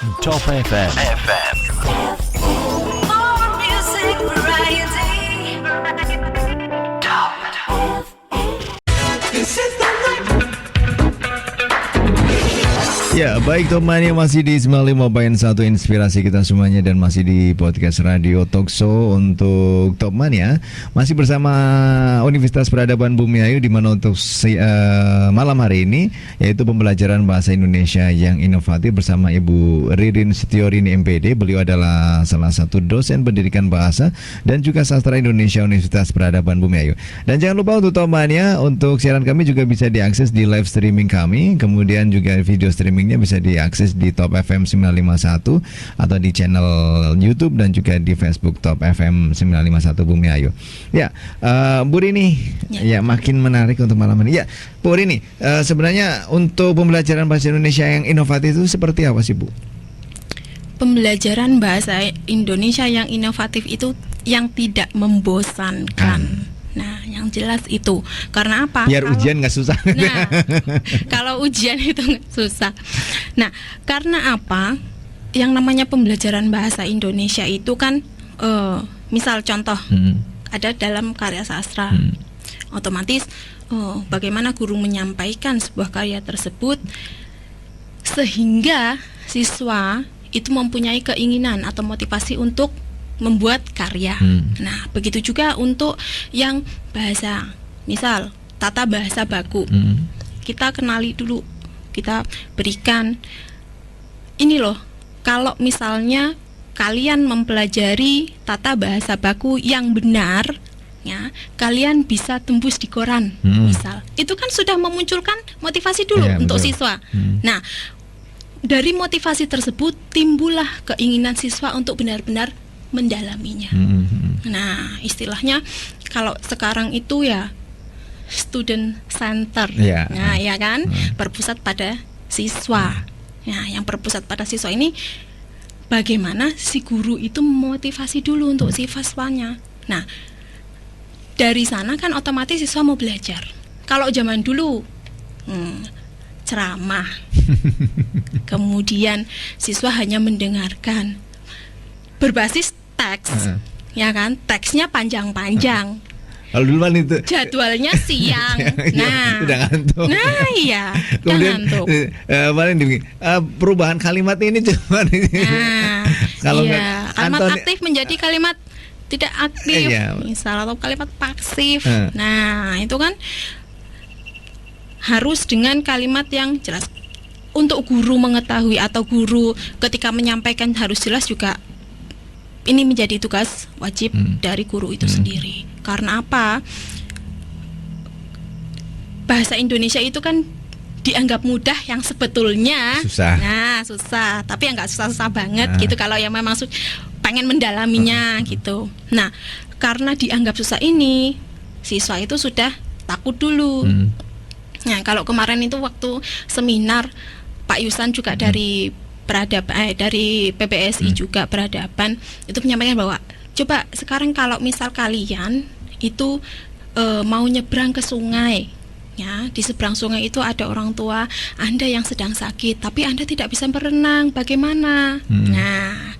Top FM. More music variety. Top. Ya, baik teman-teman, masih di 95.1 inspirasi kita semuanya dan masih di podcast Radio Talkshow untuk Top Mania. Masih bersama Universitas Peradaban Bumiayu, di mana untuk malam hari ini yaitu pembelajaran bahasa Indonesia yang inovatif bersama Ibu Ririn Setiorini MPD. Beliau adalah salah satu dosen pendidikan bahasa dan juga sastra Indonesia Universitas Peradaban Bumiayu. Dan jangan lupa untuk Top Mania, untuk siaran kami juga bisa diakses di live streaming kami, kemudian juga video streamingnya bisa diakses di Top FM 951 atau di channel YouTube dan juga di Facebook Top FM 951 Bumiayu. Ya, Bu Rini, ya makin menarik untuk malam ini. Ya, Bu Rini, sebenarnya untuk pembelajaran bahasa Indonesia yang inovatif itu seperti apa sih, Bu? Pembelajaran bahasa Indonesia yang inovatif itu yang tidak membosankan. Nah, yang jelas itu. Karena apa? Biar ujian nggak susah. Nah, kalau ujian itu nggak susah. Nah, karena apa? Yang namanya pembelajaran bahasa Indonesia itu kan, misal contoh, ada dalam karya sastra. Otomatis, bagaimana guru menyampaikan sebuah karya tersebut sehingga siswa itu mempunyai keinginan atau motivasi untuk membuat karya. Nah, begitu juga untuk yang bahasa, misal tata bahasa baku. Kita kenali dulu, kita berikan ini loh. Kalau misalnya kalian mempelajari tata bahasa baku yang benar, ya, kalian bisa tembus di koran, misal. Itu kan sudah memunculkan motivasi dulu untuk siswa. Nah, dari motivasi tersebut timbullah keinginan siswa untuk benar-benar mendalaminya. Nah, istilahnya kalau sekarang itu ya student center. Nah, ya kan, berpusat pada siswa. Nah, yang berpusat pada siswa ini bagaimana si guru itu memotivasi dulu untuk siswanya. Nah, dari sana kan otomatis siswa mau belajar. Kalau zaman dulu ceramah, kemudian siswa hanya mendengarkan berbasis teks, ya kan, teksnya panjang-panjang. Kalau dulu kan itu jadwalnya siang. Nah, udah ngantuk. Nah, iya, kemudian perubahan kalimat ini cuma kalau kalimat aktif menjadi kalimat tidak aktif, misal, atau kalimat pasif. Nah, itu kan harus dengan kalimat yang jelas. Untuk guru mengetahui atau guru ketika menyampaikan harus jelas juga. Ini menjadi tugas wajib dari guru itu sendiri. Karena apa? Bahasa Indonesia itu kan dianggap mudah yang sebetulnya susah. Nah, susah. Tapi yang nggak susah-susah banget gitu. Kalau yang memang pengen mendalaminya gitu. Nah, karena dianggap susah ini, siswa itu sudah takut dulu. Nah, kalau kemarin itu waktu seminar Pak Yusan juga dari dari PPSI juga peradaban itu menyampaikan bahwa coba sekarang kalau misal kalian itu mau nyebrang ke sungai, ya, di seberang sungai itu ada orang tua Anda yang sedang sakit tapi Anda tidak bisa berenang, bagaimana? Nah,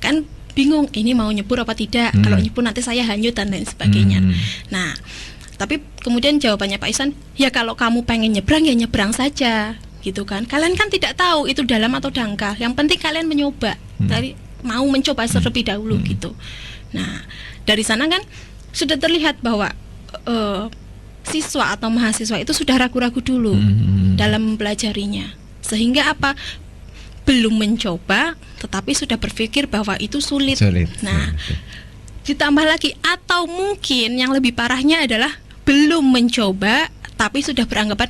kan bingung ini mau nyebur apa tidak, kalau nyebur nanti saya hanyut dan lain sebagainya. Nah, tapi kemudian jawabannya Pak Isan, ya kalau kamu pengen nyebrang ya nyebrang saja, gitu kan. Kalian kan tidak tahu itu dalam atau dangkal. Yang penting kalian mencoba. Tadi mau mencoba terlebih dahulu gitu. Nah, dari sana kan sudah terlihat bahwa siswa atau mahasiswa itu sudah ragu-ragu dulu dalam mempelajarinya. Sehingga apa? Belum mencoba tetapi sudah berpikir bahwa itu sulit. Nah, ditambah lagi atau mungkin yang lebih parahnya adalah belum mencoba tapi sudah beranggapan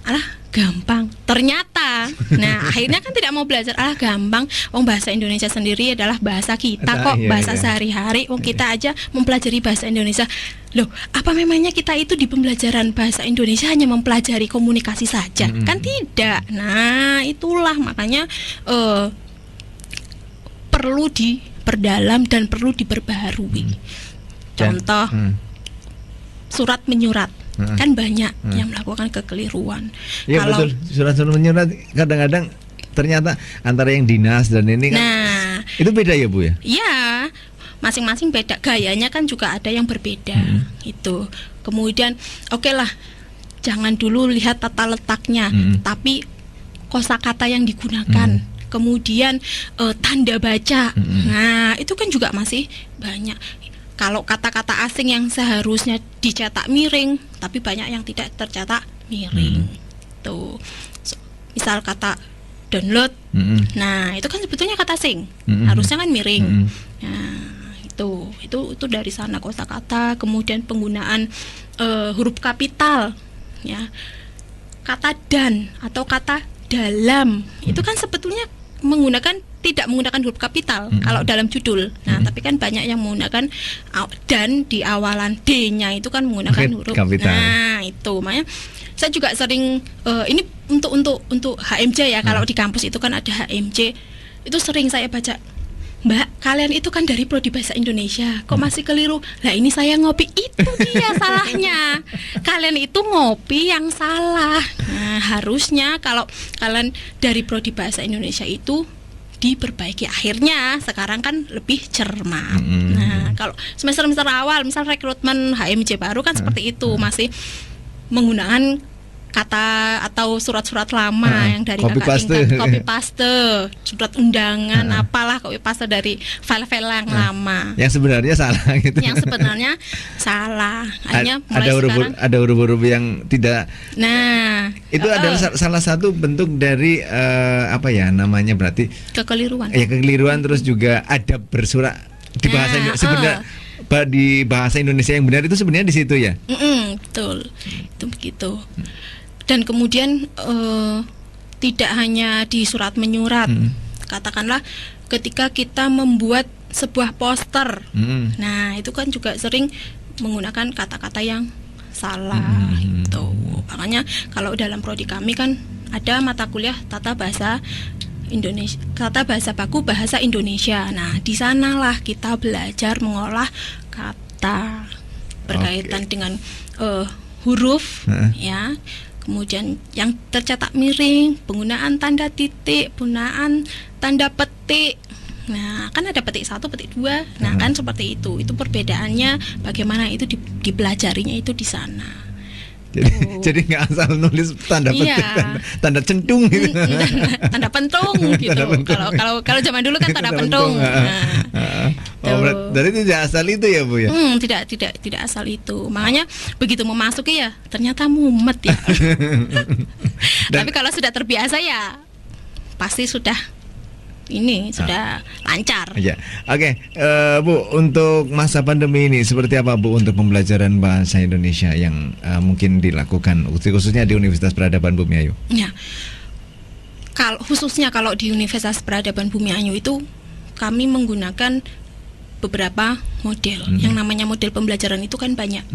alah gampang. Ternyata, nah akhirnya kan tidak mau belajar. Alah gampang. Bahasa Indonesia sendiri adalah bahasa kita kok, bahasa sehari-hari. Kita aja mempelajari bahasa Indonesia. Loh, apa memangnya kita itu di pembelajaran bahasa Indonesia hanya mempelajari komunikasi saja? Kan tidak. Nah, itulah makanya perlu diperdalam dan perlu diperbaharui. Contoh surat menyurat. Kan banyak yang melakukan kekeliruan. Ya, kalau betul, surat-surat menyurat kadang-kadang ternyata antara yang dinas dan ini kan Nah, itu beda ya Bu ya? ya, masing-masing beda, gayanya kan juga ada yang berbeda gitu. Kemudian oke lah, jangan dulu lihat tata letaknya, tapi kosakata yang digunakan, kemudian tanda baca. Nah, itu kan juga masih banyak. Kalau kata-kata asing yang seharusnya dicetak miring, tapi banyak yang tidak tercetak miring. Tuh. Misal kata download. Nah, itu kan sebetulnya kata asing. Harusnya kan miring. Nah, itu dari sana kosakata, kemudian penggunaan huruf kapital ya. Kata dan atau kata dalam itu kan sebetulnya tidak menggunakan huruf kapital kalau dalam judul. Nah, tapi kan banyak yang menggunakan dan di awalan D-nya itu kan menggunakan huruf kapital. Nah, itu makanya saya juga sering ini untuk HMJ ya. Kalau di kampus itu kan ada HMJ. Itu sering saya baca, Mbak, kalian itu kan dari Prodi Bahasa Indonesia, kok masih keliru? Lah ini saya ngopi, itu dia salahnya. Kalian itu ngopi yang salah. Nah, harusnya kalau kalian dari Prodi Bahasa Indonesia itu diperbaiki. Akhirnya sekarang kan lebih cermat. Nah, kalau semester awal, misal rekrutmen HMJ baru kan seperti itu, masih menggunakan kata atau surat-surat lama yang dari copy kakak paste. tingkat, copy paste, surat undangan, apalah copy paste dari file-file yang lama. Yang sebenarnya salah gitu. Yang sebenarnya salah. Hanya mulai sekarang. Ada huruf-huruf yang tidak. Nah, Itu adalah salah satu bentuk dari apa ya namanya berarti kekeliruan. ya kekeliruan, terus juga adab bersurat di bahasa Indonesia. Sebenarnya di bahasa Indonesia yang benar itu sebenarnya di situ ya. Betul. Itu begitu. Dan kemudian tidak hanya di surat menyurat. Katakanlah ketika kita membuat sebuah poster. Nah, itu kan juga sering menggunakan kata-kata yang salah itu. Makanya kalau dalam prodi kami kan ada mata kuliah tata bahasa Indonesia, tata bahasa baku bahasa Indonesia. Nah, di sanalah kita belajar mengolah kata berkaitan dengan huruf ya. Kemudian yang tercetak miring, penggunaan tanda titik, penggunaan tanda petik. Nah, kan ada petik 1, petik 2. Nah, kan seperti itu. Itu perbedaannya bagaimana itu dipelajarinya itu di sana. Jadi nggak asal nulis tanda petik, tanda centung gitu. Tanda pentung gitu. Kalau zaman dulu kan tanda pentung. Dari tidak asal itu ya Bu ya. Tidak asal itu. Makanya begitu memasuki ya ternyata mumet ya. Tapi kalau sudah terbiasa ya pasti sudah lancar. Ya. Oke, Bu, untuk masa pandemi ini seperti apa Bu untuk pembelajaran bahasa Indonesia yang mungkin dilakukan khususnya di Universitas Peradaban Bumi Ayu? Ya. Khususnya kalau di Universitas Peradaban Bumi Ayu itu kami menggunakan beberapa model. Yang namanya model pembelajaran itu kan banyak.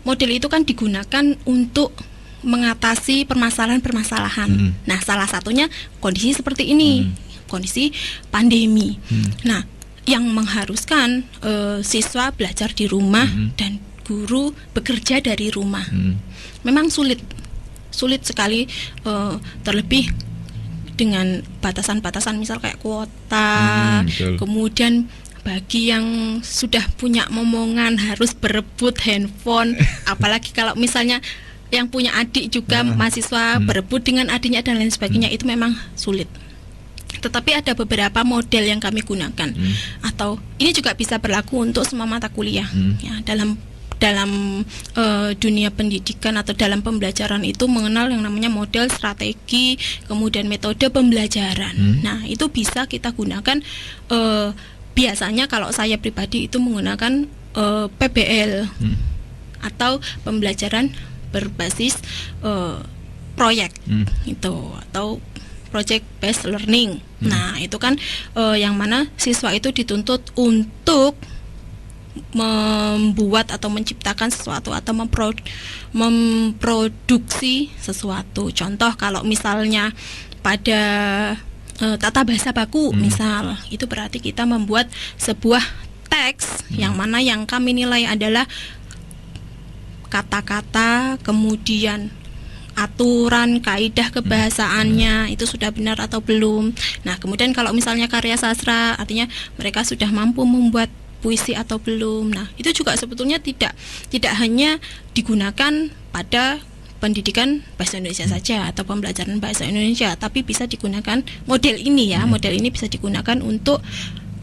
Model itu kan digunakan untuk mengatasi permasalahan-permasalahan. Nah, salah satunya kondisi seperti ini. Kondisi pandemi. Nah, yang mengharuskan siswa belajar di rumah dan guru bekerja dari rumah. Memang sulit sekali, terlebih dengan batasan-batasan misal kayak kuota. Kemudian bagi yang sudah punya momongan harus berebut handphone, apalagi kalau misalnya yang punya adik juga mahasiswa berebut dengan adiknya dan lain sebagainya, itu memang sulit. Tetapi ada beberapa model yang kami gunakan, atau ini juga bisa berlaku untuk semua mata kuliah ya, dalam dunia pendidikan atau dalam pembelajaran itu mengenal yang namanya model strategi, kemudian metode pembelajaran. Nah, itu bisa kita gunakan. Biasanya kalau saya pribadi itu menggunakan PBL atau pembelajaran berbasis proyek itu, atau project based learning. Nah, itu kan yang mana siswa itu dituntut untuk membuat atau menciptakan sesuatu atau memproduksi sesuatu. Contoh kalau misalnya pada tata bahasa baku misal, itu berarti kita membuat sebuah teks yang mana yang kami nilai adalah kata-kata, kemudian aturan, kaidah kebahasaannya itu sudah benar atau belum. Nah, kemudian kalau misalnya karya sastra, artinya mereka sudah mampu membuat puisi atau belum. Nah, itu juga sebetulnya tidak hanya digunakan pada pendidikan bahasa Indonesia saja atau pembelajaran bahasa Indonesia, tapi bisa digunakan model ini ya. Model ini bisa digunakan untuk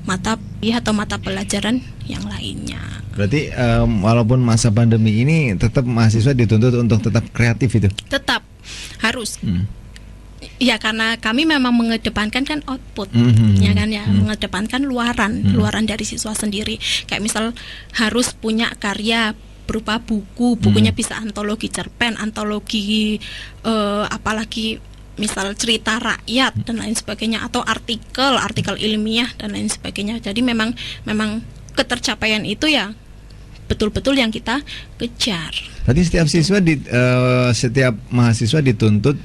mata atau mata pelajaran yang lainnya. Berarti walaupun masa pandemi ini tetap mahasiswa dituntut untuk tetap kreatif itu. Tetap harus. Ya, karena kami memang mengedepankan kan output, ya kan ya, mengedepankan luaran dari siswa sendiri. Kayak misal harus punya karya berupa bukunya bisa antologi cerpen, antologi apalagi misal cerita rakyat dan lain sebagainya, atau artikel ilmiah dan lain sebagainya. Jadi memang ketercapaian itu ya betul-betul yang kita kejar. Berarti setiap mahasiswa dituntut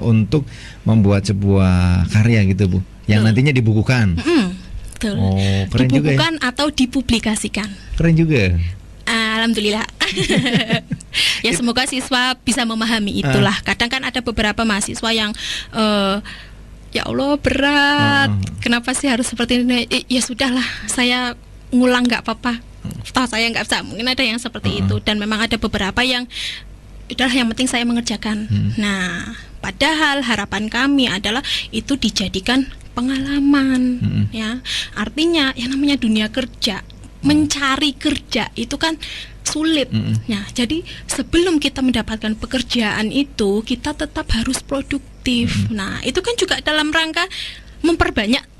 untuk membuat sebuah karya gitu, Bu, yang nantinya dibukukan. Betul. Oh, keren juga ya. Dibukukan atau dipublikasikan. Keren juga. Alhamdulillah. Ya, semoga siswa bisa memahami itulah. Kadang kan ada beberapa mahasiswa yang ya Allah berat. Kenapa sih harus seperti ini? Ya sudahlah, saya ngulang nggak apa-apa. Toh saya nggak bisa. Mungkin ada yang seperti itu, dan memang ada beberapa yang udahlah, yang penting saya mengerjakan. Nah, padahal harapan kami adalah itu dijadikan pengalaman, ya. Artinya yang namanya dunia kerja, mencari kerja itu kan sulit. Nah, jadi sebelum kita mendapatkan pekerjaan itu, kita tetap harus produktif. Nah, itu kan juga dalam rangka memperbanyak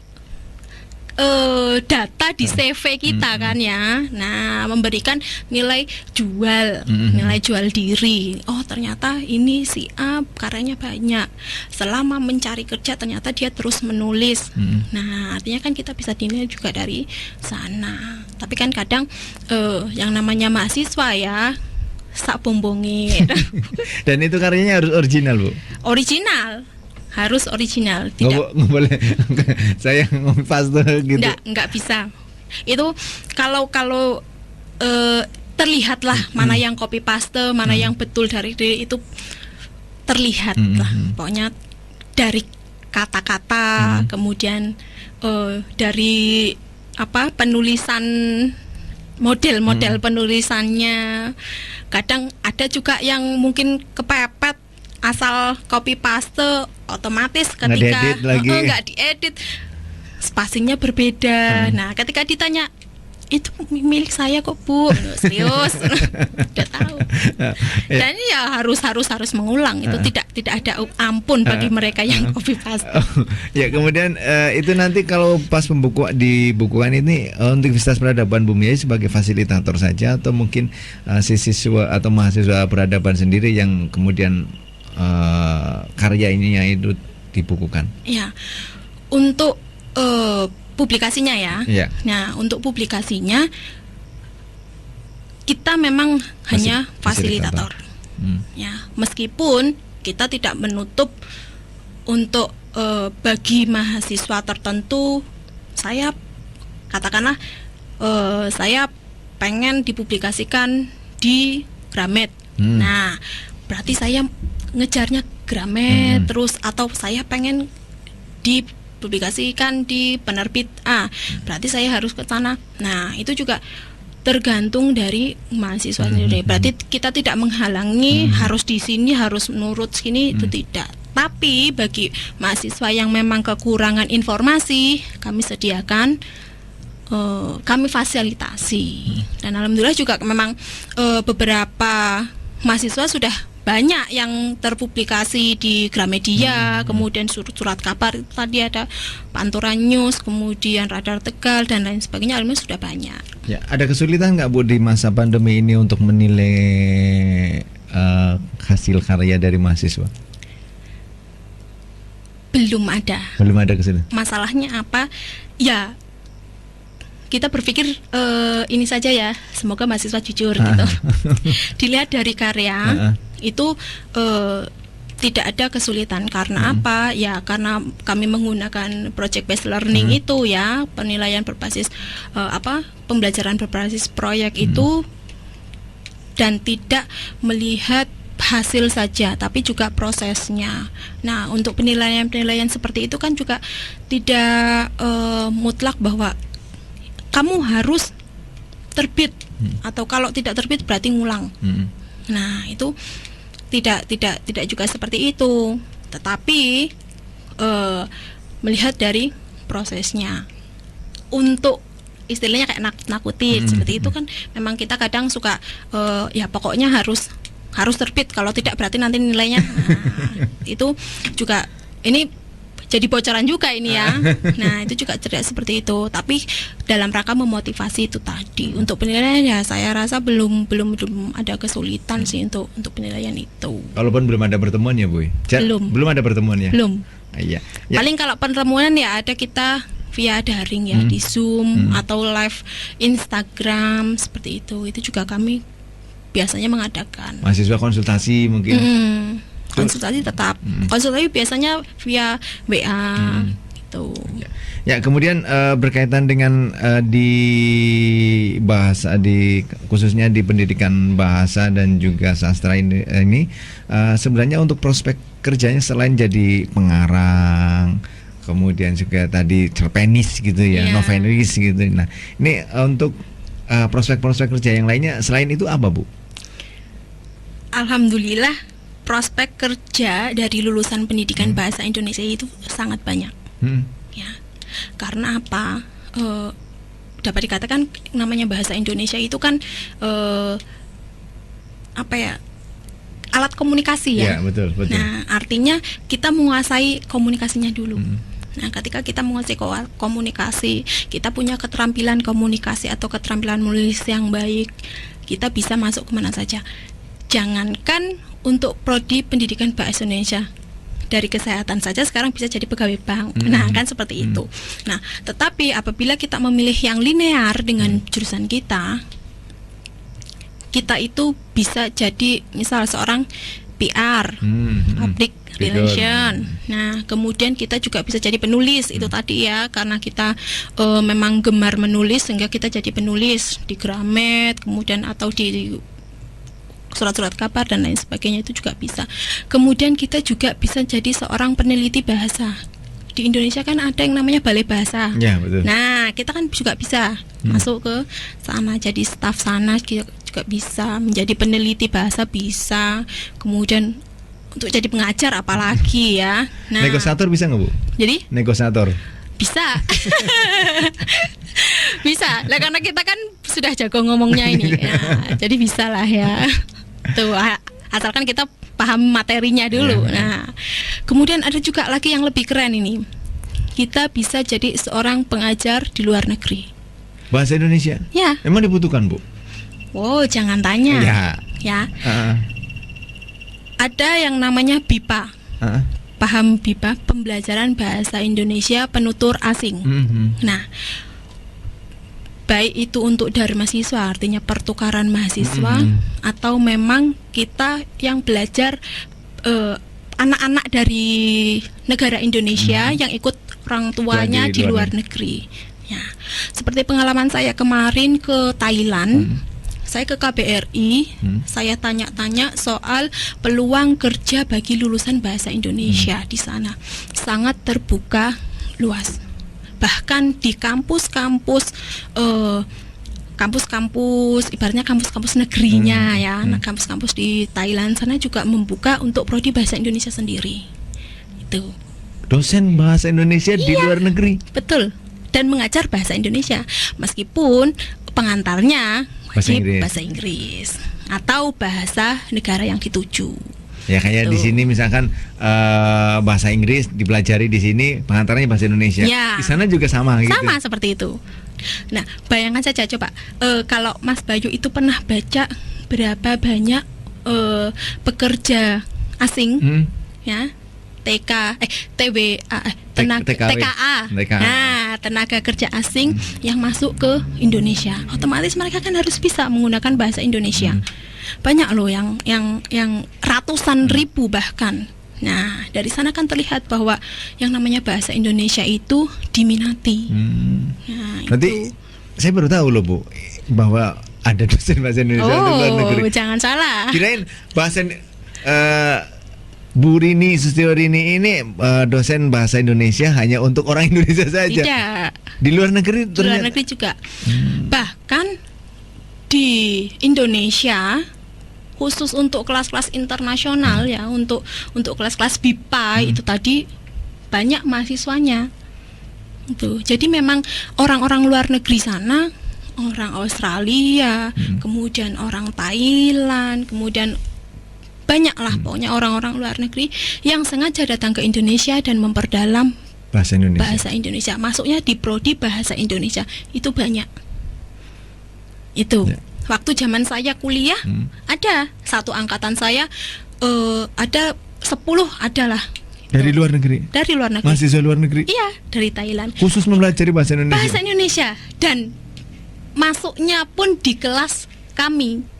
data di CV kita kan ya. Nah, memberikan nilai jual diri. Oh, ternyata ini si A karyanya banyak. Selama mencari kerja ternyata dia terus menulis. Nah, artinya kan kita bisa dinilai juga dari sana. Tapi kan kadang yang namanya mahasiswa ya sak bombongi. Dan itu karyanya harus original, Bu. Original. Harus original, tidak nggak boleh saya paste gitu. Nggak bisa. Itu kalau terlihatlah mana yang copy paste, mana yang betul dari diri itu terlihat lah. Pokoknya dari kata-kata, kemudian dari penulisan, model penulisannya. Kadang ada juga yang mungkin kepepet, asal copy paste, otomatis ketika nggak diedit spacingnya berbeda. Nah, ketika ditanya itu milik saya kok, Bu, serius, udah tahu. Dan ya harus mengulang. Itu tidak ada ampun bagi mereka yang copy paste. Ya, kemudian itu nanti kalau pas dibukukan ini Universitas Peradaban Bumiayu sebagai fasilitator saja, atau mungkin siswa atau mahasiswa peradaban sendiri yang kemudian karya ininya itu dibukukan. Ya, untuk publikasinya ya. Nah, untuk publikasinya kita memang hanya fasilitator. Ya, meskipun kita tidak menutup untuk bagi mahasiswa tertentu, saya katakanlah saya pengen dipublikasikan di Gramet. Nah, berarti saya ngejarnya Gramet terus, atau saya pengen dipublikasikan di penerbit A, berarti saya harus ke sana. Nah, itu juga tergantung dari mahasiswa sendiri. Berarti kita tidak menghalangi harus di sini, harus menurut sini, itu tidak. Tapi bagi mahasiswa yang memang kekurangan informasi, kami sediakan, kami fasilitasi. Dan alhamdulillah juga memang beberapa mahasiswa sudah banyak yang terpublikasi di Gramedia, kemudian surat kabar tadi ada Pantura News, kemudian Radar Tegal dan lain sebagainya. Alhamdulillah sudah banyak. Ya, ada kesulitan nggak, Bu, di masa pandemi ini untuk menilai hasil karya dari mahasiswa? Belum ada kesulitan. Masalahnya apa? Ya, kita berpikir ini saja ya, semoga mahasiswa jujur gitu. Dilihat dari karya itu tidak ada kesulitan. Karena apa? Ya karena kami menggunakan project based learning itu ya, penilaian berbasis pembelajaran berbasis proyek itu, dan tidak melihat hasil saja, tapi juga prosesnya. Nah, untuk penilaian seperti itu kan juga tidak mutlak bahwa kamu harus terbit atau kalau tidak terbit berarti ngulang. Nah, itu tidak juga seperti itu. Tetapi melihat dari prosesnya. Untuk istilahnya kayak nakutin seperti itu kan memang kita kadang suka ya pokoknya harus terbit, kalau tidak berarti nanti nilainya. Nah, itu juga ini jadi bocoran juga ini ya. Nah, itu juga tidak seperti itu, tapi dalam rangka memotivasi itu tadi. Untuk penilaian ya saya rasa belum ada kesulitan sih untuk penilaian itu. Kalaupun belum ada pertemuan ya Bu? Belum ada pertemuan ya? Belum. Iya. Paling kalau pertemuan ya ada kita via daring ya, di Zoom atau live Instagram seperti itu. Itu juga kami biasanya mengadakan. Mahasiswa konsultasi mungkin. Konsultasi tetap. Konsultasi biasanya via WA gitu. Ya, kemudian berkaitan dengan di bahasa, khususnya di pendidikan bahasa dan juga sastra ini sebenarnya untuk prospek kerjanya selain jadi pengarang, kemudian juga tadi cerpenis gitu ya, novelis gitu. Nah, ini untuk prospek-prospek kerja yang lainnya selain itu apa, Bu? Alhamdulillah, prospek kerja dari lulusan pendidikan bahasa Indonesia itu sangat banyak. Ya, karena apa? Dapat dikatakan namanya bahasa Indonesia itu kan apa ya? Alat komunikasi ya. Ya, betul. Nah, artinya kita menguasai komunikasinya dulu. Nah, ketika kita menguasai komunikasi, kita punya keterampilan komunikasi atau keterampilan menulis yang baik, kita bisa masuk kemana saja. Jangankan untuk prodi pendidikan bahasa Indonesia, dari kesehatan saja sekarang bisa jadi pegawai bank. Nah, kan seperti itu. Nah, tetapi apabila kita memilih yang linear dengan jurusan kita itu bisa jadi misal seorang PR, public relation. Nah, kemudian kita juga bisa jadi penulis. Itu tadi ya, karena kita memang gemar menulis sehingga kita jadi penulis di Gramet, kemudian atau di surat-surat kabar dan lain sebagainya, itu juga bisa. Kemudian kita juga bisa jadi seorang peneliti bahasa. Di Indonesia kan ada yang namanya balai bahasa. Ya, betul. Nah, kita kan juga bisa masuk ke sana, jadi staf sana juga bisa, menjadi peneliti bahasa bisa. Kemudian untuk jadi pengajar apalagi ya. Nah, negosiator bisa nggak, Bu? Jadi negosiator bisa. Bisa lah, karena kita kan sudah jago ngomongnya ini ya, jadi bisa lah ya. Tuh, asalkan kita paham materinya dulu. Nah, kemudian ada juga lagi yang lebih keren ini. Kita bisa jadi seorang pengajar di luar negeri. Bahasa Indonesia? Ya. Emang dibutuhkan, Bu? Wow, jangan tanya. Ya. Ada yang namanya BIPA. Paham BIPA, pembelajaran bahasa Indonesia penutur asing. Nah, baik itu untuk dari mahasiswa, artinya pertukaran mahasiswa, atau memang kita yang belajar anak-anak dari negara Indonesia yang ikut orang tuanya di luar negeri. Ya, seperti pengalaman saya kemarin ke Thailand, saya ke KBRI, saya tanya-tanya soal peluang kerja bagi lulusan bahasa Indonesia di sana, sangat terbuka luas. Bahkan di kampus-kampus ibaratnya kampus-kampus negerinya ya, nah, kampus-kampus di Thailand sana juga membuka untuk prodi bahasa Indonesia sendiri. Itu dosen bahasa Indonesia di luar negeri. Betul. Dan mengajar bahasa Indonesia meskipun pengantarnya wajib bahasa Inggris atau bahasa negara yang dituju. Ya, kayak di sini misalkan bahasa Inggris dipelajari di sini, pengantarnya bahasa Indonesia. Ya. Di sana juga sama gitu. Sama seperti itu. Nah, bayangkan saja coba kalau Mas Bayu itu pernah baca berapa banyak pekerja asing ya, TKA. Nah, tenaga kerja asing yang masuk ke Indonesia. Otomatis mereka kan harus bisa menggunakan bahasa Indonesia. Banyak loh yang ratusan ribu bahkan. Nah, dari sana kan terlihat bahwa yang namanya bahasa Indonesia itu diminati. Nah, nanti saya baru tahu loh, Bu, bahwa ada dosen bahasa Indonesia di luar negeri. Oh, jangan salah. Kirain bahasa Bu Rini Sustiwarini ini dosen bahasa Indonesia hanya untuk orang Indonesia saja. Tidak. Di luar negeri Di luar ternyata. negeri juga. Bahkan di Indonesia khusus untuk kelas-kelas internasional ya, untuk kelas-kelas BIPA itu tadi banyak mahasiswanya. Itu. Jadi memang orang-orang luar negeri sana, orang Australia, kemudian orang Thailand, kemudian banyaklah pokoknya orang-orang luar negeri yang sengaja datang ke Indonesia dan memperdalam Bahasa Indonesia. bahasa Indonesia. Masuknya di prodi bahasa Indonesia itu banyak. Itu Ya. waktu zaman saya kuliah ada satu angkatan saya ada 10 adalah Dari luar negeri. dari luar negeri. Mahasiswa luar negeri. Iya, dari Thailand. Khusus mempelajari bahasa Indonesia. Bahasa Indonesia dan masuknya pun di kelas kami.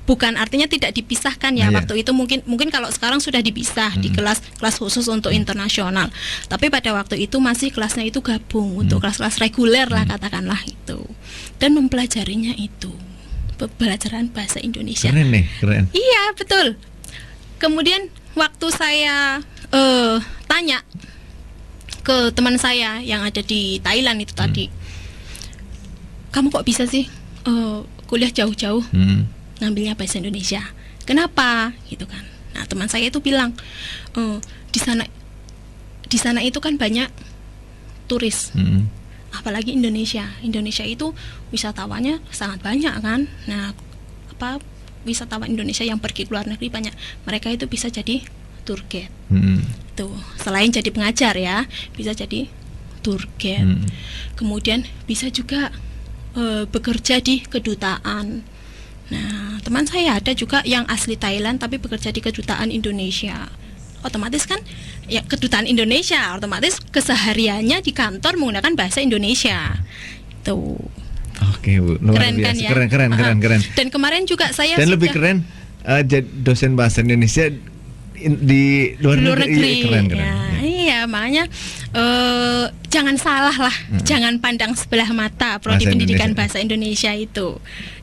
Bukan artinya tidak dipisahkan ya. Iya. Waktu itu mungkin kalau sekarang sudah dipisah di kelas khusus untuk internasional. Tapi pada waktu itu masih kelasnya itu gabung untuk kelas-kelas reguler lah katakanlah itu. Dan mempelajarinya itu pembelajaran bahasa Indonesia. Keren nih, keren. Iya, betul. Kemudian waktu saya tanya ke teman saya yang ada di Thailand itu tadi, kamu kok bisa sih kuliah jauh-jauh ngambilnya bahasa Indonesia? Kenapa? Gitu kan. Nah, teman saya itu bilang, di sana itu kan banyak turis, apalagi Indonesia. Indonesia itu wisatawannya sangat banyak kan. Nah, wisatawan Indonesia yang pergi ke luar negeri banyak. Mereka itu bisa jadi tour guide. Tuh, selain jadi pengajar ya, bisa jadi tour guide. Kemudian bisa juga bekerja di kedutaan. Nah, teman saya ada juga yang asli Thailand tapi bekerja di kedutaan Indonesia. Otomatis kan ya kedutaan Indonesia, otomatis kesehariannya di kantor menggunakan bahasa Indonesia. Tuh. Oke, Bu. Luar Keren biasa. kan ya? Keren. Dan kemarin juga saya Dan lebih sudah- keren dosen bahasa Indonesia di luar negeri. Keren. Ya, iya, makanya jangan salah lah, jangan pandang sebelah mata prodi Bahasa pendidikan Indonesia. bahasa Indonesia itu.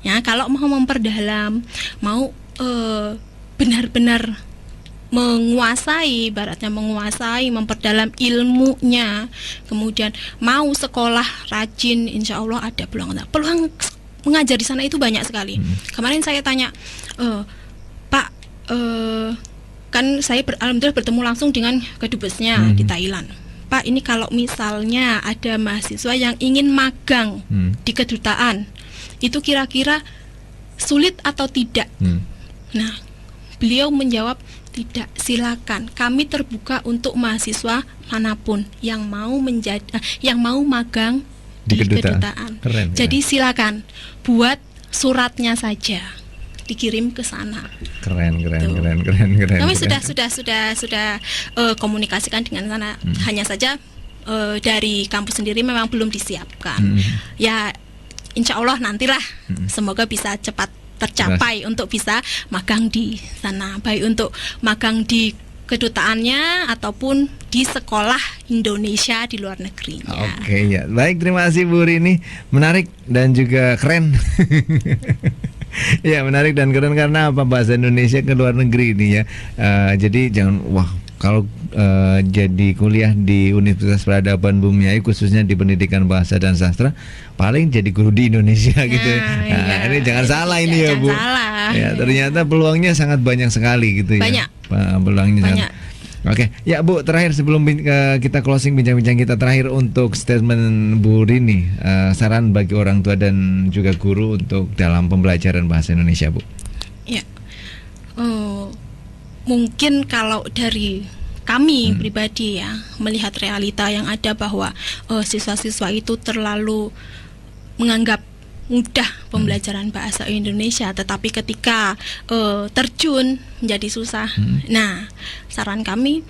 Ya, kalau mau memperdalam, mau benar-benar menguasai, ibaratnya menguasai, memperdalam ilmunya, kemudian mau sekolah rajin, insya Allah ada peluang mengajar di sana itu banyak sekali. Kemarin saya tanya, Pak, kan saya alhamdulillah bertemu langsung dengan kedubesnya di Thailand. Pak, ini kalau misalnya ada mahasiswa yang ingin magang di kedutaan, itu kira-kira sulit atau tidak? Nah, beliau menjawab, tidak, silakan. Kami terbuka untuk mahasiswa manapun yang mau magang di kedutaan. Keren. Jadi silakan buat suratnya saja, dikirim ke sana. Keren. Kami sudah komunikasikan dengan sana. Hanya saja dari kampus sendiri memang belum disiapkan. Ya, insya Allah nantilah. Semoga bisa cepat tercapai untuk bisa magang di sana, baik untuk magang di kedutaannya ataupun di sekolah Indonesia di luar negeri. Oke, ya. Baik, terima kasih Bu Rini. Menarik dan juga keren. Ya, menarik dan keren karena apa, bahasa Indonesia ke luar negeri ini ya. Jadi jangan kalau jadi kuliah di Universitas Peradaban Bumiayu khususnya di pendidikan bahasa dan sastra, paling jadi guru di Indonesia gitu. Nah, iya. ini jangan salah ini ya, Jangan Bu. salah. Ya, ternyata peluangnya sangat banyak sekali gitu ya. Banyak. Peluangnya Banyak. Oke, ya Bu, terakhir sebelum kita closing bincang-bincang kita terakhir untuk statement Bu Rini, saran bagi orang tua dan juga guru untuk dalam pembelajaran bahasa Indonesia, Bu. Ya, mungkin kalau dari kami pribadi ya melihat realita yang ada bahwa siswa-siswa itu terlalu menganggap mudah pembelajaran bahasa Indonesia, tetapi ketika terjun menjadi susah. Nah, saran kami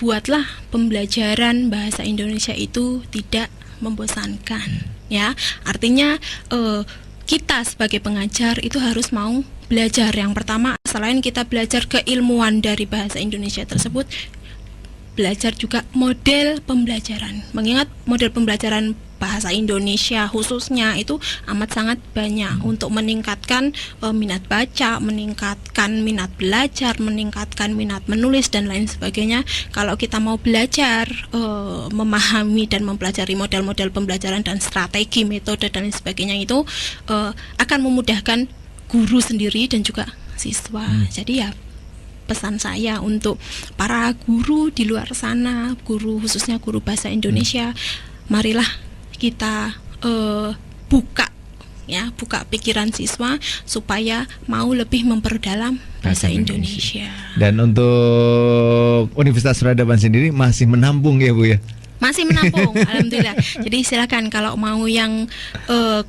buatlah pembelajaran bahasa Indonesia itu tidak membosankan. Ya, artinya kita sebagai pengajar itu harus mau belajar. Yang pertama, selain kita belajar keilmuan dari bahasa Indonesia tersebut, belajar juga model pembelajaran. Mengingat model pembelajaran bahasa Indonesia khususnya itu amat sangat banyak untuk meningkatkan minat baca, meningkatkan minat belajar, meningkatkan minat menulis dan lain sebagainya. Kalau kita mau belajar memahami dan mempelajari model-model pembelajaran dan strategi, metode dan lain sebagainya itu akan memudahkan guru sendiri dan juga siswa. Jadi ya pesan saya untuk para guru di luar sana, guru khususnya guru bahasa Indonesia, marilah kita buka pikiran siswa supaya mau lebih memperdalam bahasa Indonesia. Dan untuk Universitas Peradaban sendiri masih menampung ya Bu ya? Masih menampung, alhamdulillah. Jadi silakan kalau mau yang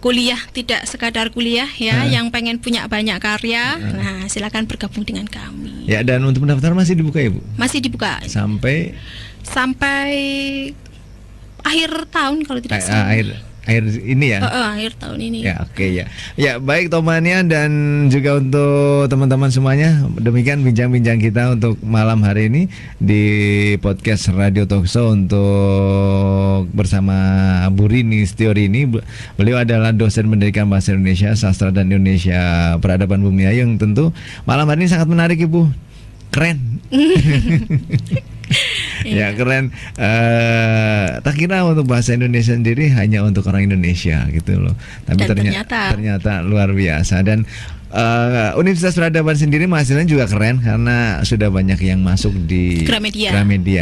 kuliah tidak sekadar kuliah ya, yang pengen punya banyak karya, nah silakan bergabung dengan kami. Ya, dan untuk pendaftaran masih dibuka ya Bu? Masih dibuka Sampai akhir tahun kalau tidak salah. Akhir ini ya. Akhir tahun ini. Ya, oke ya. Ya, baik Tomania dan juga untuk teman-teman semuanya, demikian bincang-bincang kita untuk malam hari ini di podcast Radio Talkshow untuk bersama Bu Rini Setiorini. Beliau adalah dosen pendidikan bahasa Indonesia, sastra dan Indonesia Peradaban Bumiayu yang tentu malam hari ini sangat menarik Ibu. Keren. Ya keren. Tak kira untuk bahasa Indonesia sendiri hanya untuk orang Indonesia gitu loh. Tapi ternyata luar biasa. Dan Universitas Peradaban sendiri hasilnya juga keren karena sudah banyak yang masuk di Gramedia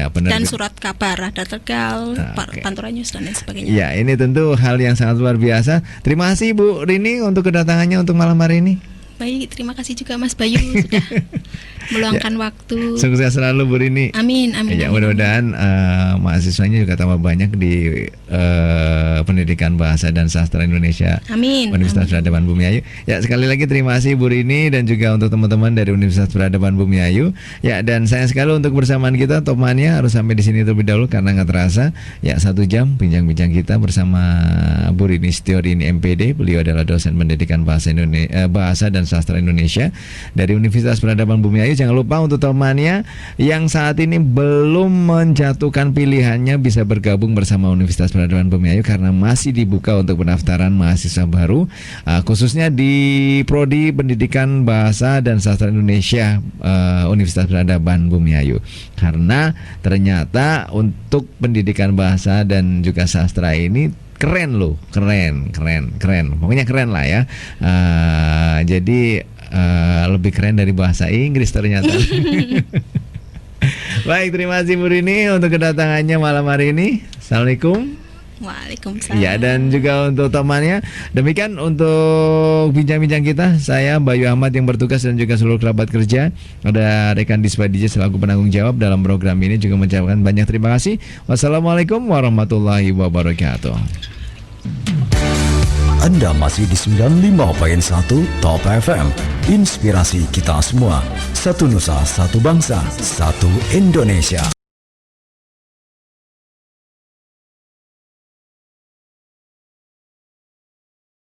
dan surat kabar Radar Tegal, Pantura News dan lain sebagainya. Ya, ini tentu hal yang sangat luar biasa. Terima kasih Bu Rini untuk kedatangannya untuk malam hari ini. Baik, terima kasih juga Mas Bayu sudah meluangkan waktu. Sukses selalu Bu Rini. Amin. Ya, mudah-mudahan mahasiswanya juga tambah banyak di pendidikan bahasa dan sastra Indonesia. Amin. Universitas Peradaban Bumiayu. Ya, sekali lagi terima kasih Bu Rini dan juga untuk teman-teman dari Universitas Peradaban Bumiayu. Ya, dan sayang sekali untuk bersamaan kita Topmania harus sampai di sini terlebih dahulu karena nggak terasa. Ya, 1 jam bincang-bincang kita bersama Bu Rini Setiorini MPD. Beliau adalah dosen pendidikan bahasa dan sastra Indonesia dari Universitas Peradaban Bumiayu. Jangan lupa untuk temannya yang saat ini belum menjatuhkan pilihannya bisa bergabung bersama Universitas Peradaban Bumiayu karena masih dibuka untuk pendaftaran mahasiswa baru, khususnya di Prodi Pendidikan Bahasa dan Sastra Indonesia Universitas Peradaban Bumiayu. Karena ternyata untuk pendidikan bahasa dan juga sastra ini keren loh, keren. Pokoknya keren lah ya. Jadi lebih keren dari bahasa Inggris ternyata. Baik, terima kasih Bu Rini untuk kedatangannya malam hari ini. Assalamualaikum. Waalaikumsalam. Ya, dan juga untuk temannya. Demikian untuk bincang-bincang kita. Saya Bayu Ahmad yang bertugas dan juga seluruh kerabat kerja. Ada rekan Dispa DJ selaku penanggung jawab dalam program ini juga mengucapkan banyak terima kasih. Wassalamualaikum warahmatullahi wabarakatuh. Anda masih di 95.1 Top FM. Inspirasi kita semua. Satu Nusa, satu bangsa, satu Indonesia.